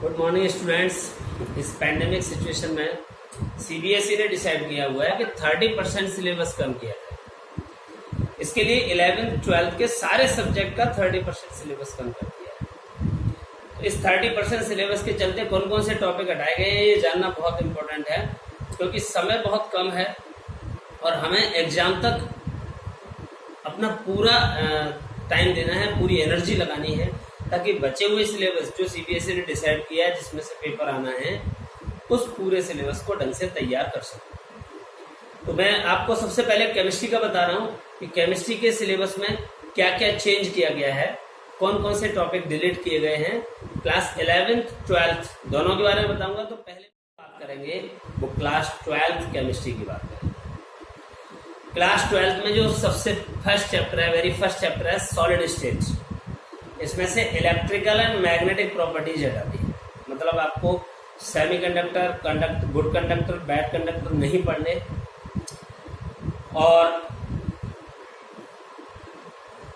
Good morning students. इस pandemic situation में CBSE ने डिसाइड किया हुआ है कि 30% सिलेबस कम किया जाए। इसके लिए 11th-12th के सारे सब्जेक्ट का 30% सिलेबस कम कर दिया है। तो इस 30% सिलेबस के चलते कौन कौन से टॉपिक हटाए गए हैं ये जानना बहुत इंपॉर्टेंट है, क्योंकि समय बहुत कम है और हमें एग्जाम तक अपना पूरा टाइम देना है, पूरी एनर्जी लगानी है, ताकि बचे हुए सिलेबस जो सीबीएसई ने डिसाइड किया है जिसमें से पेपर आना है उस पूरे सिलेबस को ढंग से तैयार कर सकें। तो मैं आपको सबसे पहले केमिस्ट्री का बता रहा हूँ कि केमिस्ट्री के सिलेबस में क्या क्या चेंज किया गया है, कौन कौन से टॉपिक डिलीट किए गए हैं। क्लास 11th 12th दोनों के बारे में बताऊंगा। तो पहले बात करेंगे वो क्लास 12th केमिस्ट्री की बात करेंगे। क्लास 12th में जो सबसे फर्स्ट चैप्टर है, वेरी फर्स्ट चैप्टर है सॉलिड स्टेट। इसमें से इलेक्ट्रिकल एंड मैग्नेटिक प्रॉपर्टीज हटा दी। मतलब आपको semiconductor, good conductor, bad conductor नहीं पढ़ने, और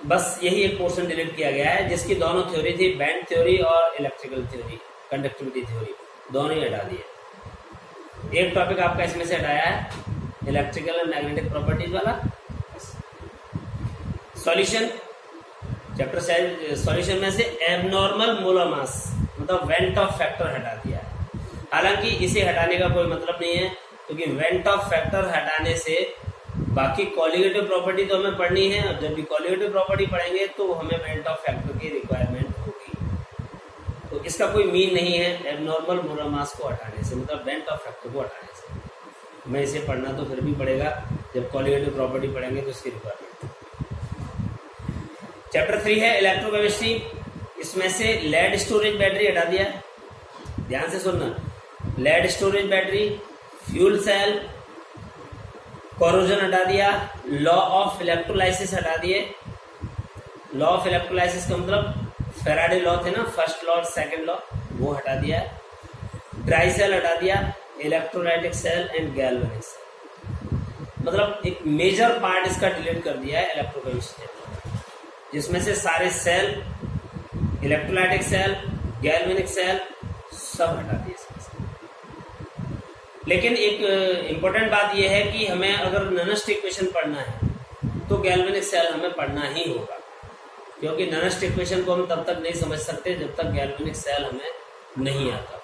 बस यही एक पोर्शन डिलीट किया गया है जिसकी दोनों थ्योरी थी, बैंड थ्योरी और इलेक्ट्रिकल थ्योरी, कंडक्टिविटी थ्योरी, दोनों ही हटा दिए। एक टॉपिक आपका इसमें से हटाया है इलेक्ट्रिकल एंड मैग्नेटिक प्रॉपर्टीज वाला। सॉल्यूशन चैप्टर सॉल्यूशन में से एबनॉर्मल मोलर मास मतलब वेंट ऑफ फैक्टर हटा दिया है। हालांकि इसे हटाने का कोई मतलब नहीं है, क्योंकि वेंट ऑफ फैक्टर हटाने से बाकी कॉलिगेटिव प्रॉपर्टी तो हमें पढ़नी है, और जब भी कॉलिगेटिव प्रॉपर्टी पढ़ेंगे तो हमें वेंट ऑफ फैक्टर की रिक्वायरमेंट होगी। तो इसका कोई मीन नहीं है एबनॉर्मल मोलर मास को हटाने से, मतलब वेंट ऑफ फैक्टर को हटाने से। हमें इसे पढ़ना तो फिर भी पड़ेगा, जब कॉलिगेटिव प्रॉपर्टी पढ़ेंगे तो इसकी रिक्वायरमेंट। चैप्टर 3 है इलेक्ट्रोकेमिस्ट्री। इसमें से लेड स्टोरेज बैटरी हटा दिया। ध्यान से सुनना, lead storage battery, fuel cell, corrosion हटा दिया, लॉ ऑफ इलेक्ट्रोलाइसिस हटा दिए। लॉ ऑफ इलेक्ट्रोलाइसिस का मतलब फैराडे लॉ थे ना, फर्स्ट लॉ और सेकंड लॉ, वो हटा दिया। ड्राई सेल हटा दिया, electrolytic cell and galvanic cell. मतलब एक मेजर पार्ट इसका डिलीट कर दिया है इलेक्ट्रोकेमिस्ट्री, जिसमें से सारे cell, electrolytic cell, galvanic cell सब हटा दिए इसमें से। लेकिन एक इम्पोर्टेंट बात यह है कि हमें अगर ननस्ट इक्वेशन पढ़ना है तो गैल्वेनिक सेल हमें पढ़ना ही होगा, क्योंकि ननस्ट इक्वेशन को हम तब तक नहीं समझ सकते जब तक गैल्वेनिक सेल हमें नहीं आता।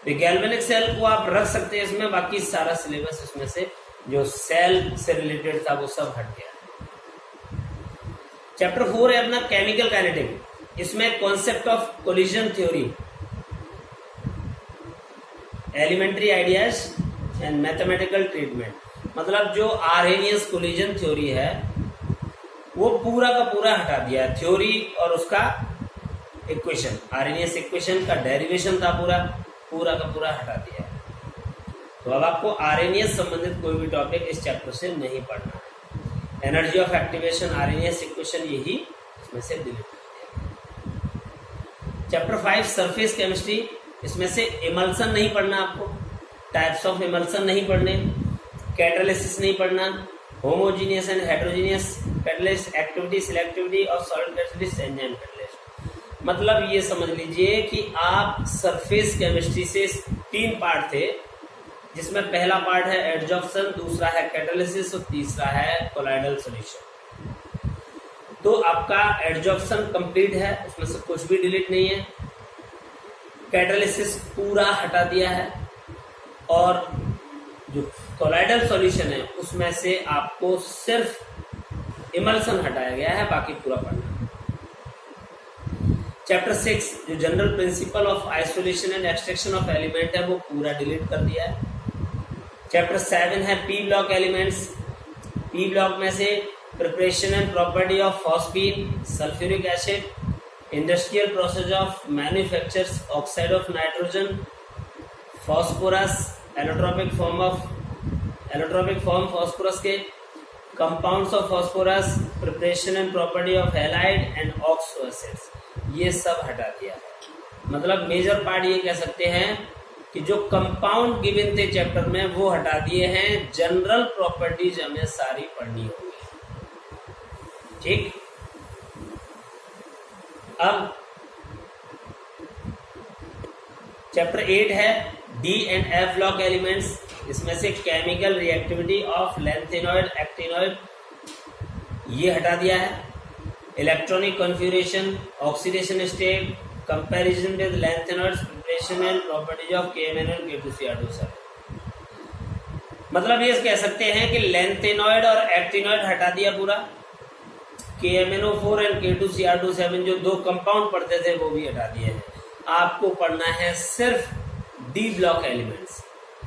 तो गैल्वेनिक सेल को आप रख सकते हैं इसमें, बाकी सारा सिलेबस इसमें से जो सेल से रिलेटेड था वो सब हट गया। चैप्टर 4 है अपना केमिकल काइनेटिक। इसमें concept of collision theory, elementary ideas and mathematical treatment. मतलब जो आर्हेनियस कोलिजन थ्योरी है वो पूरा का पूरा हटा दिया, थ्योरी और उसका इक्वेशन, आर्हेनियस इक्वेशन का डेरिवेशन था पूरा का पूरा हटा दिया। तो अब आपको आर्हेनियस संबंधित कोई भी टॉपिक इस चैप्टर से नहीं पढ़ना है। Energy of activation, Arrhenius equation, यही इसमें से डिलीट कर दिया। Chapter 5 surface chemistry. इसमें से इमल्सन नहीं पढ़ना आपको, टाइप्स ऑफ इमल्सन नहीं पढ़ने, कैटालिसिस नहीं पढ़ना, homogeneous and heterogeneous catalyst, activity, selectivity और सॉलिड कैटालिस्ट, एंजाइम कैटालिस्ट। मतलब ये समझ लीजिए कि आप सरफेस केमिस्ट्री से 3 पार्ट थे, जिसमें पहला पार्ट है एडजॉर्प्शन, दूसरा है कैटालिसिस और तीसरा है कोलाइडल सॉल्यूशन। तो आपका एडजॉर्प्शन कंप्लीट है, उसमें से कुछ भी डिलीट नहीं है। कैटालिसिस पूरा हटा दिया है, और जो कोलाइडल सॉल्यूशन है उसमें से आपको सिर्फ इमल्सन हटाया गया है, बाकी पूरा पढ़ना। चैप्टर 6 जो general principle of isolation and extraction of element है वो पूरा डिलीट कर दिया है। चैप्टर 7 है P block elements. P block में से preparation and property of phosphine, sulphuric acid, industrial process of manufacture oxide of nitrogen, phosphorus, allotropic form phosphorus के, compounds of phosphorus, preparation and property of halide and oxo acids, ये सब हटा दिया है। मतलब major part ये कह सकते हैं कि जो कंपाउंड गिवन थे चैप्टर में वो हटा दिए हैं, जनरल प्रॉपर्टीज हमें सारी पढ़नी होगी। ठीक, अब चैप्टर 8 है D and F block elements. इसमें से chemical reactivity of lanthanoid actinoid ये हटा दिया है। Electronic configuration, oxidation state, comparison with lanthanoids, preparation and properties of KMnO and K2CR2। मतलब ये कह सकते हैं कि लैंथेनॉइड और एक्टिनॉइड हटा दिया पूरा, KMnO4 एंड K2CR2 जो 2 कंपाउंड पढ़ते थे वो भी हटा दिए हैं। आपको पढ़ना है सिर्फ D block elements,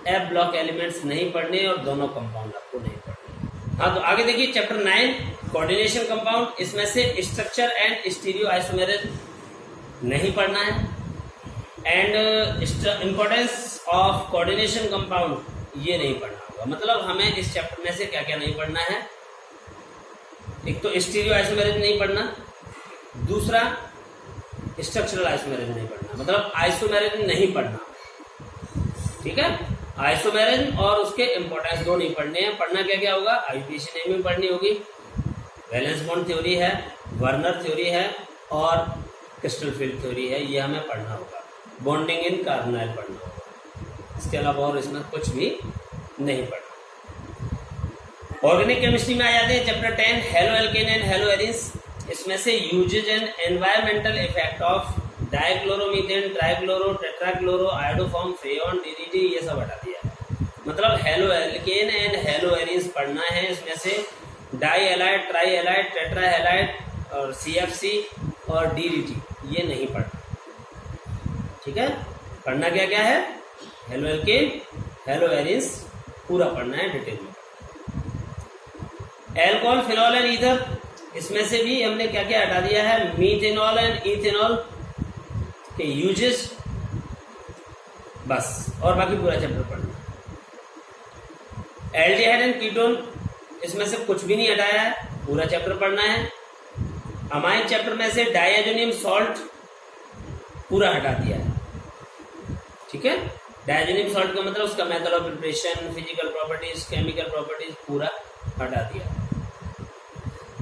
F block elements नहीं पढ़ने और दोनों कंपाउंड आपको नहीं पढ़ने। हाँ, तो आगे देखिए चैप्टर 9 कोऑर्डिनेशन कंपाउंड। इसमें से स्ट्रक्चर एंड स्टीरियो आइसोमेरिज्म नहीं पढ़ना है and importance of coordination compound ये नहीं पढ़ना होगा। मतलब हमें इस चैप्टर में से क्या क्या नहीं पढ़ना है, एक तो स्टीरियो आइसोमेरिज्म नहीं पढ़ना, दूसरा स्ट्रक्चरल आइसोमेरिज्म नहीं पढ़ना, मतलब आइसोमेरिज्म नहीं पढ़ना, ठीक है। आइसोमेरिज्म और उसके इंपॉर्टेंस 2 नहीं पढ़ने हैं। पढ़ना क्या क्या होगा, आईयूपीएसी नेमिंग पढ़नी होगी, वैलेंस बॉन्ड थ्योरी है, वर्नर थ्योरी है और क्रिस्टल फील्ड थ्योरी है, ये हमें पढ़ना होगा। बॉन्डिंग इन कार्बोनाइल पढ़ना होगा, इसके अलावा और इसमें कुछ भी नहीं पढ़ना। ऑर्गेनिक केमिस्ट्री में आ जाते हैं chapter 10 halo alkane and halo arenes. इसमें से uses and environmental effect of dichloromethane, trichloro, tetrachloro, iodoform, freon, DDT ये सब हटा दिया है। मतलब halo alkane and halo arenes पढ़ना है। इसमें से di halide, tri halide, tetra halide और CFC और DDT ये नहीं पढ़ना, ठीक है। पढ़ना क्या क्या है, हेलो एल्केन, हेलो एरिन्स पूरा पढ़ना है डिटेल में। एल्कोहल, फिनॉल एंड ईथर, इसमें से भी हमने क्या क्या हटा दिया है, मीथेनॉल एंड इथेनॉल के यूजेस, बस, और बाकी पूरा चैप्टर पढ़ना। एल्डिहाइड एंड कीटोन, इसमें से कुछ भी नहीं हटाया है, पूरा चैप्टर पढ़ना है। अमाइन चैप्टर में से डाइएजोनियम सॉल्ट पूरा हटा दिया है, ठीक है। डाइएजोनियम सॉल्ट का मतलब उसका method of preparation, physical properties, chemical properties पूरा हटा दिया।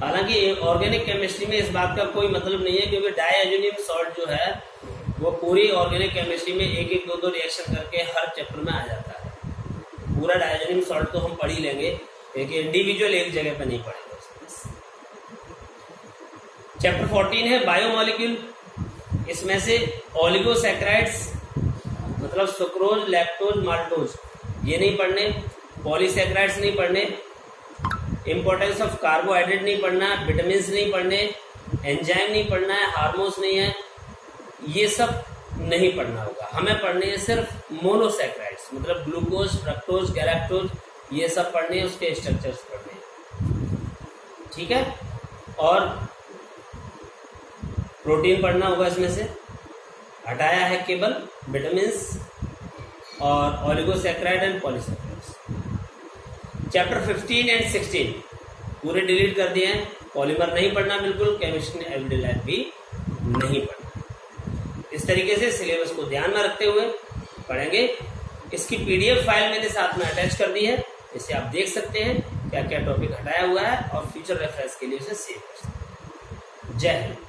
हालांकि ऑर्गेनिक केमिस्ट्री में इस बात का कोई मतलब नहीं है, क्योंकि डाइएजोनियम सॉल्ट जो है वो पूरी ऑर्गेनिक केमिस्ट्री में 1-1, 2-2 रिएक्शन करके हर चैप्टर में आ जाता है। पूरा डाइएजोनियम सॉल्ट तो हम पढ़ ही लेंगे, एक इंडिविजुअल एक जगह पे नहीं पढ़ेंगे। चैप्टर 14 है बायोमोलिक्यूल। इसमें से ओलिगोसैकेराइड्स मतलब सुक्रोज, लैक्टोज, माल्टोज ये नहीं पढ़ने, पॉलीसैकेराइड्स नहीं पढ़ने, इंपॉर्टेंस ऑफ कार्बोहाइड्रेट नहीं पढ़ना, विटामिन नहीं पढ़ने, एंजाइम नहीं पढ़ना है, हार्मोन्स नहीं है, ये सब नहीं पढ़ना होगा। हमें पढ़ने हैं सिर्फ मोनोसैकेराइड्स मतलब ग्लूकोज, फ्रक्टोज, गैलेक्टोज ये सब पढ़ने हैं, उसके स्ट्रक्चर्स पढ़ने हैं, ठीक है। और प्रोटीन पढ़ना होगा, इसमें से हटाया है केवल विटामिन और oligosaccharide and polysaccharides. Chapter 15 and 16 पूरे डिलीट कर दिए हैं। पॉलीमर नहीं पढ़ना बिल्कुल, केमिस्ट्री एवरीडे लाइफ भी नहीं पढ़ना। इस तरीके से सिलेबस को ध्यान में रखते हुए पढ़ेंगे। इसकी PDF फाइल मैंने साथ में अटैच कर दी है, इसे आप देख सकते हैं क्या क्या टॉपिक हटाया हुआ है और फ्यूचर रेफरेंस के लिए उसे सेव कर सकते हैं। जय हिंद।